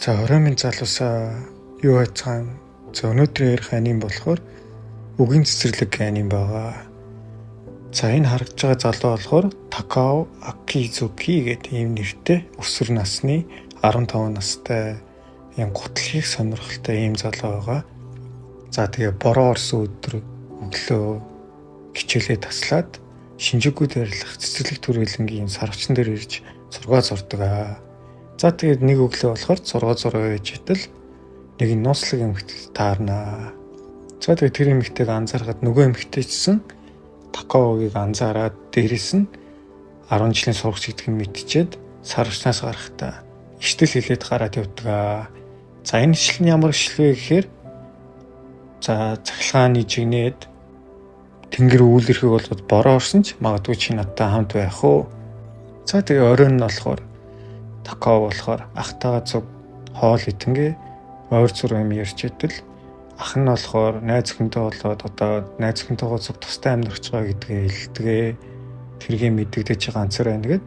За оройн залуусаа юу хайцгаан. За өнөөдрийн ярих аним болохоор үгийн цэцэрлэг аним байгаа. За энэ харагдж байгаа залуу болохоор Такао Акизуки гэдэг ийм нэртэй өсвөр насны 15 настай ийм гутлахыг сонирхолтой ийм залуу байгаа. За тэгээ бороо орсон өдөр өглөө хичээлээ таслаад Шинжүүгүүд арилах цэцэрлэг төрөлнгийн сарвчин дээр ирж зураг зурдаг аа. За тэгээд нэг өглөө болохоор зураг байж итэл нэг нууцлаг эмэгтэйг таарнаа. За тэгээд тэр эмэгтэйг анзаархад нөгөө эмэгтэйчсэн Такаогийг анзаараад дээрэс нь 10 жилийн сурагч гэдгийг мэдчихэд сарвчнаас гарахтаа иштэл хилээд гараад явдаг аа. За энэ ишил нь ямар ишил вэ гэхээр за цахилгааны жигнээд тэнгэр үүлэрхийг болоод бороо орсон ч магадгүй чи надтай хамт байх уу. За тэгээ оройн нь болохоор Такао болохоор ахтайгаа зүг хоол идэнгээ ойр зүр юм ярьж идэл ах нь болохоор найз өхөнтэй болоод одоо найз өхөнтэйгоо зүг тустай амьдрах байгаа гэдгээ хэлдэгээ тэргээ мэддэгдэж байгаа ганцаар байна гэд.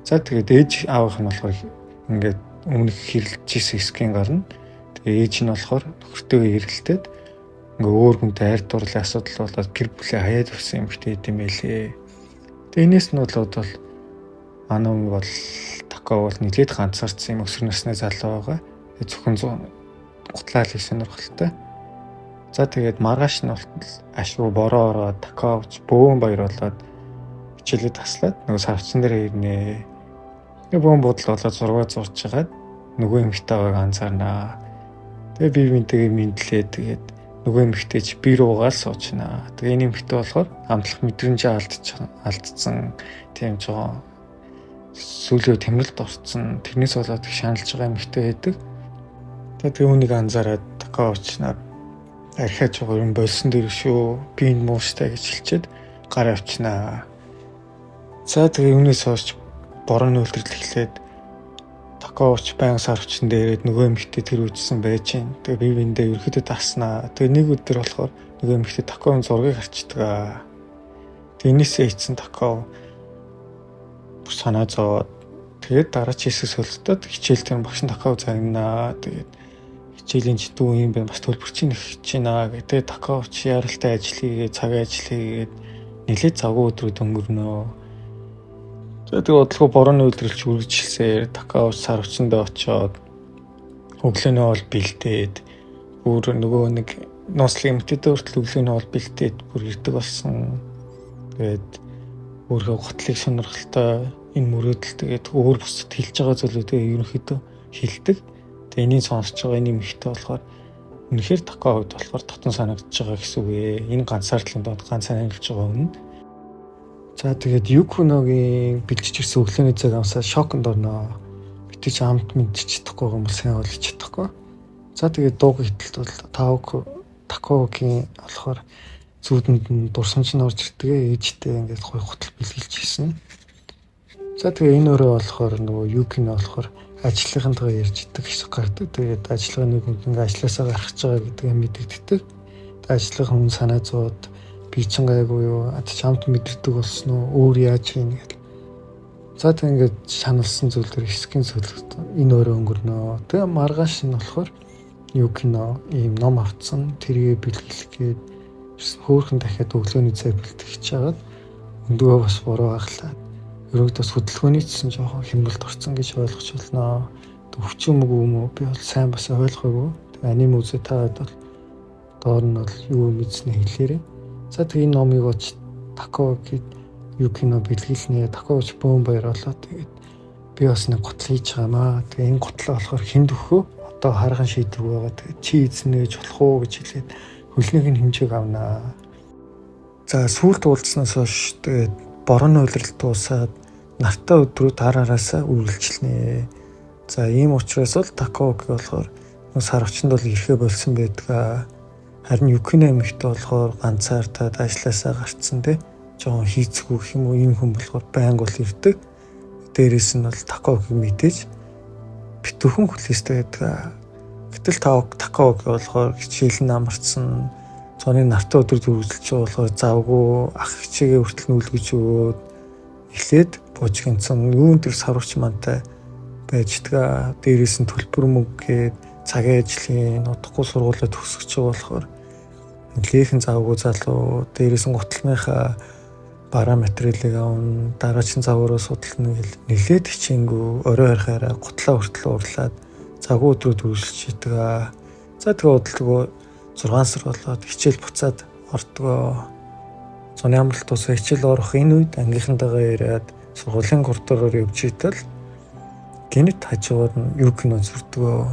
За тэгээд ээж аавынх нь болохоор ингээд өмнөх хэрэлжсэн эсхийн гарна. Тэгээ ээж нь болохоор нөхөртөө хэрэлдээд ингээ өөр хүнтэй хайр дурлалын асуудал болоод гэр бүлээ хаяад өгсөн юм хтэй юм байлээ. Тэгээ энэс нь бол анам бол Такао бол нэлээд ганцаарцсан юм өсвөр насны залуу байгаа. Зөвхөн гутлаал их сонирхолтой. За тэгээд маргааш нь болтол ашгүй бороо ороод Такаоч бөөн баяр болоод хичээлээ таслаад нөгөө сарвчин дээр ирнэ. Тэгээ бөөн бодол болоод зураг зурж хагаад нөгөө эмэгтэйг анзаарнаа. Тэгээ би бинтэйгээ мэдлээ тэгээд нөгөө эмэгтэйч би руугаал суучнаа. Тэгээ энэ эмэгтэй болохоор амтлах мэдрэмжээ алдсан тийм жоо сүлөө тэмрэлд орцсон. Тэрнээс болоод их шаналж байгаа эмэгтэй байдаг. Тэгээ үүнийг анзаараад Такаоч нар архиач байгаа юм болсон дэр шүү. Би энэ мууштай гэж хэлчихэд гар авчнаа. За тэгээ үүнээс хойш борооны үйлдэл эхлээд Такаоч баян сарвчин дээрээ нөгөө эмэгтэй тэр үжсэн байж гин. Тэгээ би биндээ ерөөхдөө таснаа. Тэгээ нэг өдөр болохоор нөгөө эмэгтэй Такаогийн зургийг харчдаг. Тэгээ энэсээ ийцэн Такао санаа зовоод тэгээд дараа ч хэсэг солигдоод хичээл дээр багш Такао загнаа. Тэгээд хичээлийн ч дүү юм байна бас төлбөрчин их чийнаа гэдэг. Такао чи яралтай ажил хийгээд цаг ажил хийгээд нэлээд завгүй өдрүүд өнгөрнөө. Тэгээд бодлого борооны үйлдвэрлэж үргэлжилсээр Такао сарвчандаа очоод өглөөний хоол бэлдээд бүр нөгөө нэг нууцлаг эмэгтэйтэй хүртэл өглөөний хоол бэлдээд бүр ирдэг болсон. Тэгээд өөрөө готлыг сонирхолтой энэ мөрөөдөл тэгээд өөр бусдад хэлж байгаа зүйлүүдээ ерөнхийдөө хэлдэг. Тэгээд энийг сонсож байгаа энэ эмэгтэй болохоор үнэхээр Такаогд болохоор дотн санагдаж байгаа гэсэн үг ээ. Энэ ганцаардлын донд ганцаар амьдарч байгаа хүн. За тэгээд Юкуногийн бэлдэж ирсэн өглөөний цаг амсаа шоконд орноо. Битээ ч амт мэдчих чадахгүй юм бол сайн олж чадахгүй. За тэгээд дууг хитэлт бол Такаогийн болохоор зүүдэнд нь дурсамж нь орж ирдэг. Ээжтэй ингээд гой хотол бэлгэлж хийсэн. За тэгээ энэ өрөө болохоор нөгөө Юкино болохоор ажлынхантайгаа ярьж идэг хэсэг гардаг. Тэгээд ажлын нэг хүн ингээд ажилласаа гарах гэж байгаа гэдгээ мэдэгддэг. Ажлын хүн санаа зовоод би ч гайгүй юу чамд мэдэрдэг болсон уу өөр яаж хийнэ гэдэг. За тэг ингээд шаналсан зүйл төр хэсгийн зөвлөлт энэ өрөө өнгөрнөө. Тэгээ маргааш нь болохоор Юкино ийм ном авцсан тэргээ бэлгэлгээд хөөхөн дахиад өглөөний цай бэлтгэж чагаад өндөгөө бас бороо ахлаа. Өрөөдөөс хөдөлгөөний цэсэн жоохон хямралд орсон гэж ойлгож байна. Өвчөө мөг юм уу? Би бол сайн бас ойлгоогүй. Аним үзээ таад бол доор нь бол юу мэдснэ хэлээрээ. За тэгээ энэ номыг оч Такаогийн Юкино бэлгэлнэ. Такаоч бөөн баяр болоо. Тэгээд би бас нэг гутал хийж байгаамаа. Тэгээ энэ гутлаа болохоор хүнд өгөө. Одоо харган шийдвэр байгаа. Тэгээд чи эзнэж болох уу гэж хэлээд хөлнийг нь хэмжээг авнаа. За сүүлд уулзснаас хойш тэгээд борооны үйлрэлт дуусаад нартай өдрүүд хараараасаа үргэлжилнэ. За ийм учраас бол Такаог болохоор сарвчанд бол ирэхэ болсон байдаг. Харин Юкино эмэгтэй болохоор ганцаардаад ажилласаа гарцсан те. Жоон хийцгүй гэх юм уу ийм хүн болохоор байнга бол ирдэг. Дээрээс нь бол Такаогийг мэдээж битүүхэн хүлээстэй байдаг. Гэтэл Такаог болохоор хичээл нь амарцсан. Цооны нартай өдрөд үргэлжилж байгаа болохоор завгүй ах хичээгээ хүртэл нүүлгэж өгөөд эхлээд буужгинцэн юун тэр сарвч мантай байждаг. Дээрээс нь төлбөр мөнгөгээд цагийн ажлын удахгүй сургуулаа төгсөж байгаа болохоор нэлээхэн завгүй залуу, дээрээс нь гутлынхаа бараа материалыг авна, дараач нь заваараа судална гэл нэлээд хичээнгүй орой харахаараа гутлаа хүртэл уурлаад завгүй өдрүүд үргэлжлэж идэг. За тэгээ удалгүй 6 сар болоод хичээл буцаад ордгоо. Зуны амралт тусаа хичээл орох энэ үед ангийнхантайгаа яриад сургуулийн коридороор явж итэл гинэт хажуугаар нь юу кино зүрдгөө.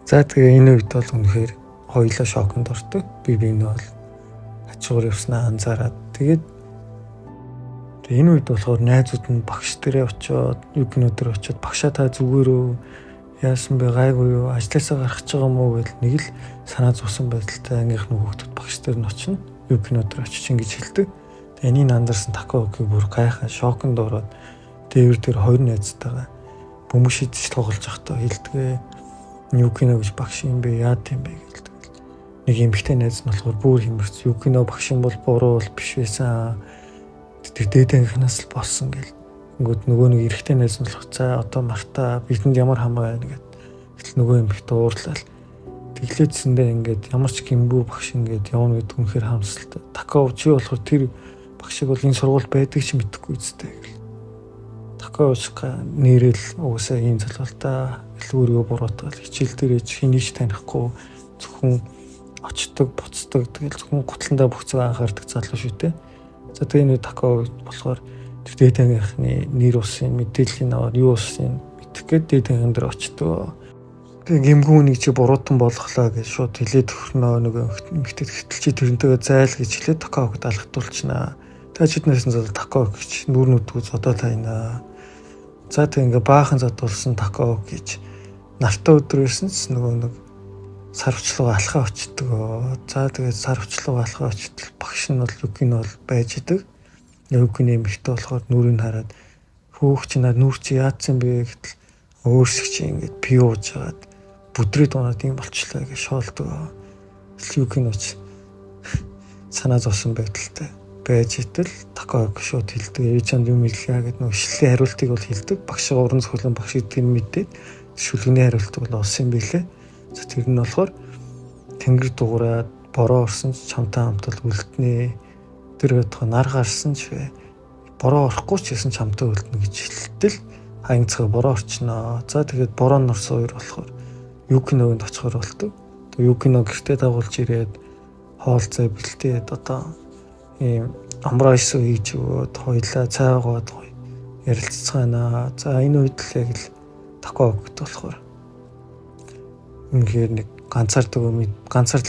За тэгээ энэ үед бол үнэхээр хоёлаа шоконд ордог. Би нь бол хажуугаар явснаа анзаараад тэгээд энэ үед болохоор найзууд нь багш дээрээ очиод юу кинодэр очиод багшаа та зүгээр үү? Яасан бэ гайгүй юу? Ажлаасаа гарах гэж байгаа мó гэл нэг л санаа зовсон байдалтай ангийнх нь хүүхдүүд багш дээр нь очино. Юу кинодэр очиж ингэж хэлдэг. Тэгээ энийг андарсан такогийн бүр гайхаа шоконд ороод дээвэр дээр хоёр найзтайгаа бөмбөг шидэж тоглож байхдаа хэлдэг. Юу кино гэж багш юм бэ? Яа тийм бэ гэлдэг. Нэг эмэгтэй найз нь болохоор бүр хэмэрч юу кино багш юм бол буруу бол биш байсан. Тэр дээдэнхнээс л болсон гэл. Ингээд нөгөө нэг эрэгтэй найз нь болох за одоо мартаа бидэнд ямар хамаа байна гэд. Гэтэл нөгөө эмэгтэй уурлал. Тэглээдсэндээ ингээд ямар ч гимбүү багш ингээд явна гэдэг үнэхээр харамсалтай. Тако чи болохоор тэр багшиг бол энэ сургууль байдаг ч мэдэхгүй үстэй гэл. Такоочка нэрэл уусаа ийм залуутаа илүүрөө буруутгал хичээл дээрээ хинийч танихгүй зөвхөн очдог буцдаг тэгэл зөвхөн гутландаа бүх цаг анхаардаг залуу шүү дээ. За тэгээ нэг тако болохоор тэр дээдэнхний нэр усын мэдээллийн аваад юу усын мэдэх гээд дээдэнхэн дээр очдог. Тэгээ гимгүү нэг чи буруутан болохлаа гэж шууд хилээд өгнөө нэг эмэгтэй хэтэл чи тэрнтэйгээ зайл гэж хилээд таког даалгатуулчихнаа. Тэгээ чиднээс нь тако гэж нүүрнүүдгүй зодоод хайнаа. За тэгээ ингээ баахан задуулсан тако гэж нартай өдрөөсөн ч нөгөө нэг сар хүчлага алхаа очдөг. За тэгээд сар хүчлага алхаа очтол багш нь бол юг нь бол байж идэг. Юг нь эмэгтэй болохоор нүрийг хараад хөөх чи наа нүр чи яатсан бэ гэтэл өөрсөг чи ингээд пи ууж хагаад бүдрээ дунаад юм болчлаа гэж шоолдог. Юг нь уч санаа зовсон байдалтай байж итэл таког шууд хэлдэг. Ээжэнд юм хэлгээ гэдэг нөгөө шилэн хариултыг бол хэлдэг. Багшаа уран зохиолын багш гэдэг юм мэдээд шүлгэний хариултыг бол олсон юм билээ. За тэр нь болохоор тэнгэр дуурайд бороо орсон ч чамтай хамтал үлднэ. Тэр өдгөө нар гарсан ч вэ. Бороо орохгүй ч гэсэн чамтай үлднэ гэж хэлтэл хаянцгаа бороо орчноо. За тэгээд бороо норсон хоёр болохоор юкиногонд очихоор болдог. Тэгээд юкино гэртээ дагуулж ирээд хоолцоо бэлтээд одоо ийм амрайс хийж өгөөд хоёлаа цайгаад ярилццгаана. За энэ үед л яг л тако гэдэг болохоор үнэхээр нэг ганцаардл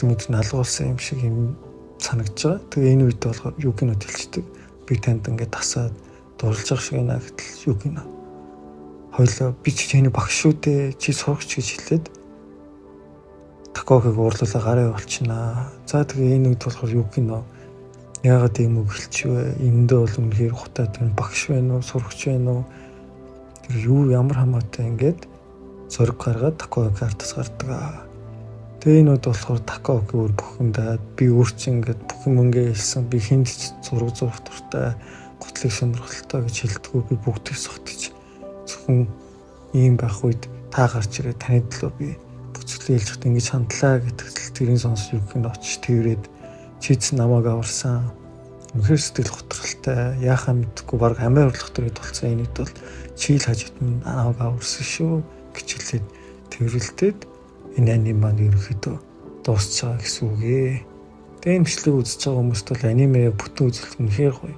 мэдрэн алгуулсан юм шиг юм санагдж байгаа. Тэгээ энэ үед болохоор юу кинод хэлчихдэг. Би танд ингээд тасаад дурлж байгаа шиг байна гэтэл юу кино. Хоёлоо би ч таны багш шүү дээ. Чи сурагч гэж хэлээд такогийг уурлуулаа гараа болчихнаа. За тэгээ энэ үед болохоор юу кино. Яагаад ийм үг хэлчихвэ? Эндээ бол үнэхээр хутаа тэр багш байна уу, сурагч байна уу? Тэр юу ямар хамаатай ингээд зөрг гаргаад такогийн картаас гардаг. Тэгээ энэ үед болохоор таког өөр бүхэндээ би өөрчн ингээд бүхэн мөнгөө хэлсэн. Би хүнд ч зураг дуртай, гутлыг сонирхолтой гэж хэлдэггүй. Би бүгдийг сохтож зөвхөн ийм байх үед та гарч ирээ таны төлөө би бүцгэлээ хэлж хат ингэж хандлаа гэдэг тэрийн сонсож юуг нь очиж тэрээд чийц намайг аварсан. Үнэхээр сэтгэл готролтой. Яахаа мэдэхгүй баг амиа урлах төрөд болцсон. Энэ үед бол чийл хажууд нь намайг аварсан шүү гэж хэлээд тэрвэрлдээд энэ аним маань ерөөхдөө дуусч байгаа гэсэн үг ээ. Тэгээ энэ бичлэг үзэж байгаа хүмүүст бол аниме бүтэн үзүүлэлт үнэхээр гоё.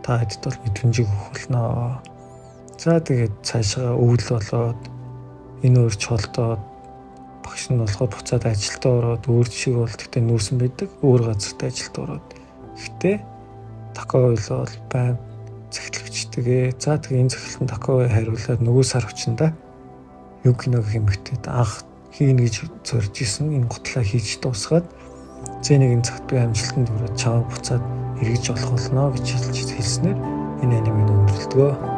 Та хэдд бол мэдрэмжийг өгөх болно. За тэгээд цаашаа өвөл болоод энэ өөр чолдоод багш нь болохоор буцаад ажилдаа ороод өөр шиг бол тэгтээ нүүрсэн байдаг. Өөр газарт ажилд ороод. Гэхдээ тако ойлоо байн цэглэгчтэйгээ. За тэгээ энэ цэглэлтэн такогийн хариулаад нөгөө сар хүчиндээ юу киног хэмэгтэд анх хийн гэж зорж исэн энэ гутлаа хийж дуусгаад зэнийг энэ цагт би амжилтанд хүрээд чамайг буцаад эргэж олох болно гэж хэлснээр энэ анимыг өндөрлөдгөө.